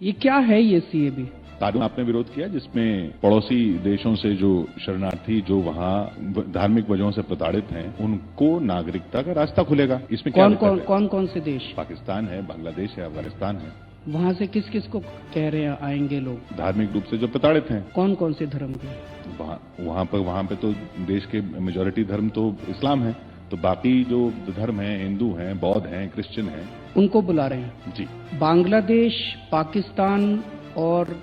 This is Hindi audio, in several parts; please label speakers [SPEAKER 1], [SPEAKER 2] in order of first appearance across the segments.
[SPEAKER 1] ये क्या है ये सीएबी?
[SPEAKER 2] कानून आपने विरोध किया जिसमें पड़ोसी देशों से जो शरणार्थी जो वहां धार्मिक वजहों से प्रताड़ित हैं उनको नागरिकता का रास्ता खुलेगा। इसमें क्या
[SPEAKER 1] कौन से देश?
[SPEAKER 2] पाकिस्तान है, बांग्लादेश है, अफगानिस्तान है।
[SPEAKER 1] वहाँ से किस किस को कह रहे हैं आएंगे लोग?
[SPEAKER 2] धार्मिक रूप से जो प्रताड़ित हैं।
[SPEAKER 1] कौन से धर्म के?
[SPEAKER 2] वहां पे तो देश के मेजोरिटी धर्म तो इस्लाम है, तो बाकी जो धर्म है, हिंदू हैं, बौद्ध हैं, क्रिश्चियन हैं,
[SPEAKER 1] उनको बुला रहे हैं
[SPEAKER 2] जी।
[SPEAKER 1] बांग्लादेश, पाकिस्तान और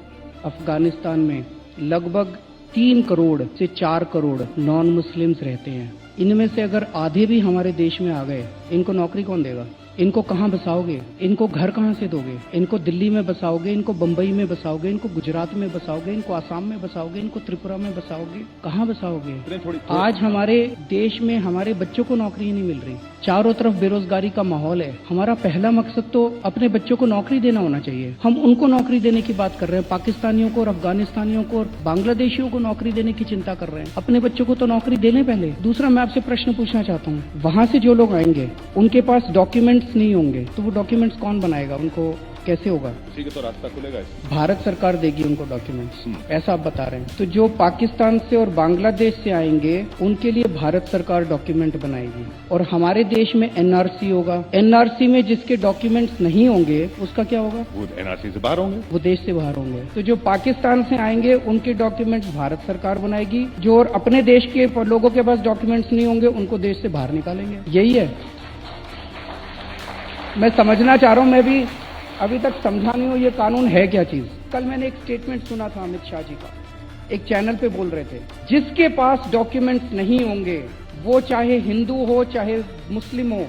[SPEAKER 1] अफगानिस्तान में लगभग 3 करोड़ से 4 करोड़ नॉन मुस्लिम्स रहते हैं। इनमें से अगर आधे भी हमारे देश में आ गए, इनको नौकरी कौन देगा? इनको कहाँ बसाओगे? इनको घर कहाँ से दोगे? इनको दिल्ली में बसाओगे, इनको बंबई में बसाओगे, इनको गुजरात में बसाओगे, इनको आसाम में बसाओगे, इनको त्रिपुरा में बसाओगे? कहाँ बसाओगे? आज हमारे देश में हमारे बच्चों को नौकरी नहीं मिल रही, चारों तरफ बेरोजगारी का माहौल है। हमारा पहला मकसद तो अपने बच्चों को नौकरी देना होना चाहिए। हम उनको नौकरी देने की बात कर रहे हैं, पाकिस्तानियों को और अफगानिस्तानियों को और बांग्लादेशियों को नौकरी देने की चिंता कर रहे हैं। अपने बच्चों को तो नौकरी देने पहले। दूसरा, मैं आपसे प्रश्न पूछना चाहता हूँ, वहाँ से जो लोग आएंगे उनके पास डॉक्यूमेंट्स नहीं होंगे, तो वो डॉक्यूमेंट्स कौन बनाएगा? उनको कैसे होगा?
[SPEAKER 2] उसी का तो रास्ता खुलेगा।
[SPEAKER 1] भारत सरकार देगी उनको डॉक्यूमेंट्स, ऐसा आप बता रहे हैं। तो जो पाकिस्तान से और बांग्लादेश से आएंगे उनके लिए भारत सरकार डॉक्यूमेंट बनाएगी, और हमारे देश में एनआरसी होगा। एनआरसी में जिसके डॉक्यूमेंट्स नहीं होंगे उसका क्या होगा?
[SPEAKER 2] वो एनआरसी से बाहर होंगे,
[SPEAKER 1] वो देश से बाहर होंगे। तो जो पाकिस्तान से आएंगे उनके डॉक्यूमेंट्स भारत सरकार बनाएगी, जो और अपने देश के लोगों के पास डॉक्यूमेंट्स नहीं होंगे उनको देश से बाहर निकालेंगे। यही है, मैं समझना चाह रहा हूं। मैं भी अभी तक समझा नहीं हूं ये कानून है क्या चीज। कल मैंने एक स्टेटमेंट सुना था अमित शाह जी का, एक चैनल पे बोल रहे थे, जिसके पास डॉक्यूमेंट्स नहीं होंगे वो चाहे हिंदू हो चाहे मुस्लिम हो,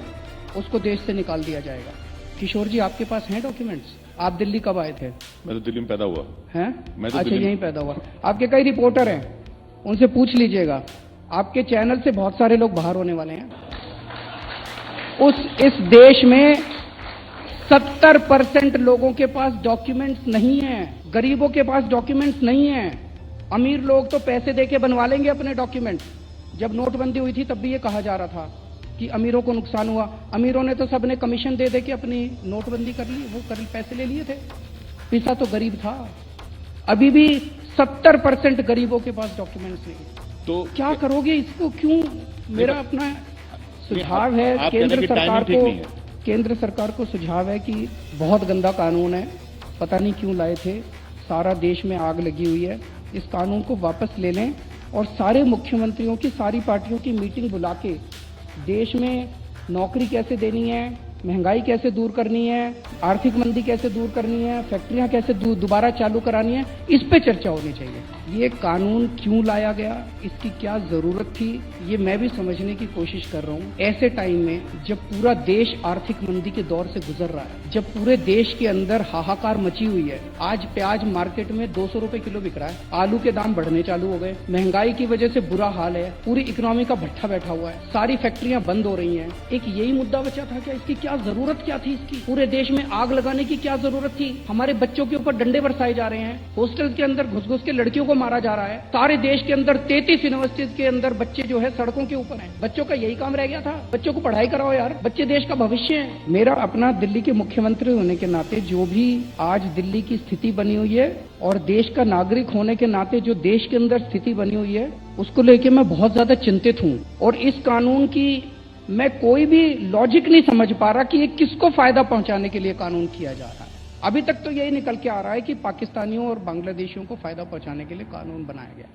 [SPEAKER 1] उसको देश से निकाल दिया जाएगा। किशोर जी, आपके पास हैं डॉक्यूमेंट्स? आप दिल्ली कब आए थे?
[SPEAKER 2] मैं तो दिल्ली में पैदा हुआ।
[SPEAKER 1] हैं?
[SPEAKER 2] मैं तो
[SPEAKER 1] अच्छा, यहीं पैदा हुआ। आपके कई रिपोर्टर हैं, उनसे पूछ लीजिएगा। आपके चैनल से बहुत सारे लोग बाहर होने वाले हैं। इस देश में 70% लोगों के पास डॉक्यूमेंट्स नहीं है। गरीबों के पास डॉक्यूमेंट्स नहीं है। अमीर लोग तो पैसे देके बनवा लेंगे अपने डॉक्यूमेंट्स। जब नोटबंदी हुई थी तब भी ये कहा जा रहा था कि अमीरों को नुकसान हुआ। अमीरों ने तो सबने कमीशन दे के अपनी नोटबंदी कर ली, वो पैसे ले लिए थे। पैसा तो गरीब था। अभी भी 70% गरीबों के पास डॉक्यूमेंट्स नहीं। तो क्या करोगे इसको? क्यों? मेरा अपना सुझाव है केंद्र सरकार को सुझाव है कि बहुत गंदा कानून है, पता नहीं क्यों लाए थे, सारा देश में आग लगी हुई है। इस कानून को वापस ले लें और सारे मुख्यमंत्रियों की, सारी पार्टियों की मीटिंग बुला के देश में नौकरी कैसे देनी है, महंगाई कैसे दूर करनी है, आर्थिक मंदी कैसे दूर करनी है, फैक्ट्रियां कैसे दोबारा चालू करानी है, इस पे चर्चा होनी चाहिए। ये कानून क्यों लाया गया, इसकी क्या जरूरत थी, ये मैं भी समझने की कोशिश कर रहा हूँ। ऐसे टाइम में जब पूरा देश आर्थिक मंदी के दौर से गुजर रहा है, जब पूरे देश के अंदर हाहाकार मची हुई है, आज प्याज मार्केट में 200 रुपए किलो बिक रहा है, आलू के दाम बढ़ने चालू हो गए, महंगाई की वजह से बुरा हाल है, पूरी इकोनॉमी का भट्ठा बैठा हुआ है, सारी फैक्ट्रियां बंद हो रही हैं। एक यही मुद्दा बचा था क्या? इसकी क्या जरूरत क्या थी? इसकी पूरे देश में आग लगाने की क्या जरूरत थी? हमारे बच्चों के ऊपर डंडे बरसाए जा रहे हैं, हॉस्टल के अंदर घुस के लड़कियों को मारा जा रहा है, सारे देश के अंदर 33 यूनिवर्सिटीज के अंदर बच्चे जो है सड़कों के ऊपर हैं। बच्चों का यही काम रह गया था? बच्चों को पढ़ाई कराओ यार, बच्चे देश का भविष्य है। मेरा अपना दिल्ली के मुख्यमंत्री होने के नाते जो भी आज दिल्ली की स्थिति बनी हुई है और देश का नागरिक होने के नाते जो देश के अंदर स्थिति बनी हुई है, उसको लेके मैं बहुत ज्यादा चिंतित हूँ। और इस कानून की मैं कोई भी लॉजिक नहीं समझ पा रहा कि ये किसको फायदा पहुंचाने के लिए कानून किया जा रहा है। अभी तक तो यही निकल के आ रहा है कि पाकिस्तानियों और बांग्लादेशियों को फायदा पहुंचाने के लिए कानून बनाया गया।